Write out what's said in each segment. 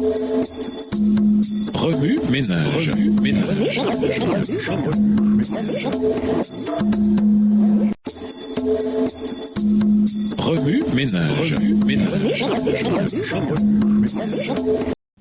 Remue ménage. Remue ménage.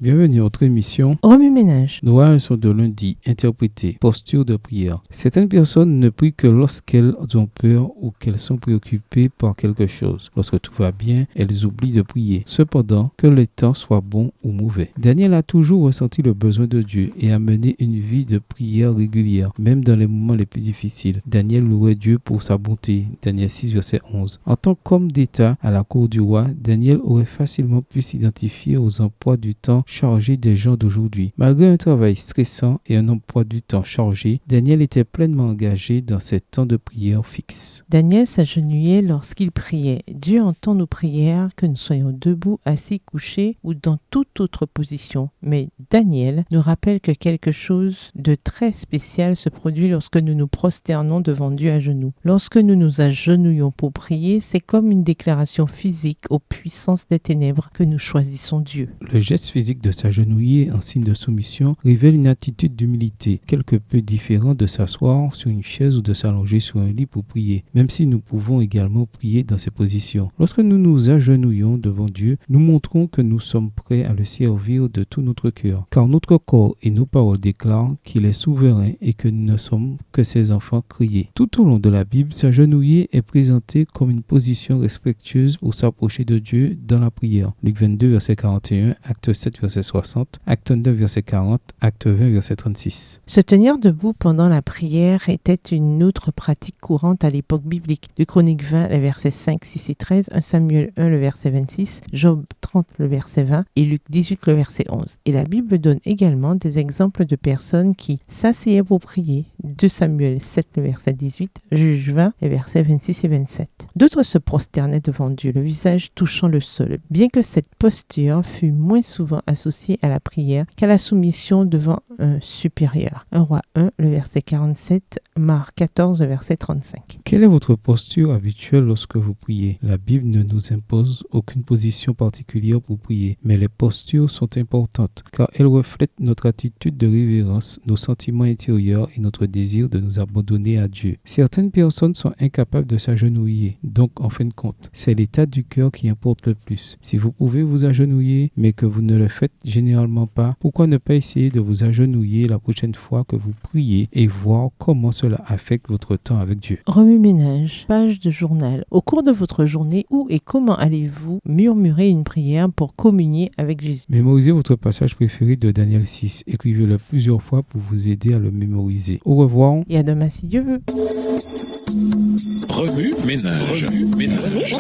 Bienvenue à notre émission Remue ménage. Nos leçons de lundi interprétées. Posture de prière. Certaines personnes ne prient que lorsqu'elles ont peur ou qu'elles sont préoccupées par quelque chose. Lorsque tout va bien, elles oublient de prier. Cependant, que le temps soit bon ou mauvais. Daniel a toujours ressenti le besoin de Dieu et a mené une vie de prière régulière, même dans les moments les plus difficiles. Daniel louait Dieu pour sa bonté. Daniel 6, verset 11. En tant qu'homme d'État à la cour du roi, Daniel aurait facilement pu s'identifier aux emplois du temps chargé des gens d'aujourd'hui. Malgré un travail stressant et un emploi du temps chargé, Daniel était pleinement engagé dans ses temps de prière fixes. Daniel s'agenouillait lorsqu'il priait. Dieu entend nos prières, que nous soyons debout, assis, couchés ou dans toute autre position. Mais Daniel nous rappelle que quelque chose de très spécial se produit lorsque nous nous prosternons devant Dieu à genoux. Lorsque nous nous agenouillons pour prier, c'est comme une déclaration physique aux puissances des ténèbres que nous choisissons Dieu. Le geste physique de s'agenouiller en signe de soumission révèle une attitude d'humilité, quelque peu différente de s'asseoir sur une chaise ou de s'allonger sur un lit pour prier, même si nous pouvons également prier dans ces positions. Lorsque nous nous agenouillons devant Dieu, nous montrons que nous sommes prêts à le servir de tout notre cœur, car notre corps et nos paroles déclarent qu'il est souverain et que nous ne sommes que ses enfants criés. Tout au long de la Bible, s'agenouiller est présenté comme une position respectueuse pour s'approcher de Dieu dans la prière. Luc 22, verset 41, Acte 7, verset 60, Acte 9, verset 40, Acte 20, verset 36. Se tenir debout pendant la prière était une autre pratique courante à l'époque biblique. De Chroniques 20, les versets 5, 6 et 13, 1 Samuel 1, le verset 26, Job 30, le verset 20 et Luc 18, le verset 11. Et la Bible donne également des exemples de personnes qui s'asseyaient pour prier. 2 Samuel 7, le verset 18, Juge 20, les versets 26 et 27. D'autres se prosternaient devant Dieu, le visage touchant le sol. Bien que cette posture fût moins souvent associée à la prière qu'à la soumission devant un supérieur. 1 Roi 1, le verset 47, Marc 14, le verset 35. Quelle est votre posture habituelle lorsque vous priez? La Bible ne nous impose aucune position particulière pour prier, mais les postures sont importantes car elles reflètent notre attitude de révérence, nos sentiments intérieurs et notre désir de nous abandonner à Dieu. Certaines personnes sont incapables de s'agenouiller, donc en fin de compte, c'est l'état du cœur qui importe le plus. Si vous pouvez vous agenouiller, mais que vous ne le faites généralement pas, pourquoi ne pas essayer de vous agenouiller la prochaine fois que vous priez et voir comment cela affecte votre temps avec Dieu. Remue ménage, page de journal. Au cours de votre journée, où et comment allez-vous murmurer une prière pour communier avec Jésus? Mémorisez votre passage préféré de Daniel 6. Écrivez-le plusieurs fois pour vous aider à le mémoriser. Au revoir. Et à demain si Dieu veut. Remue ménage. Remue ménage.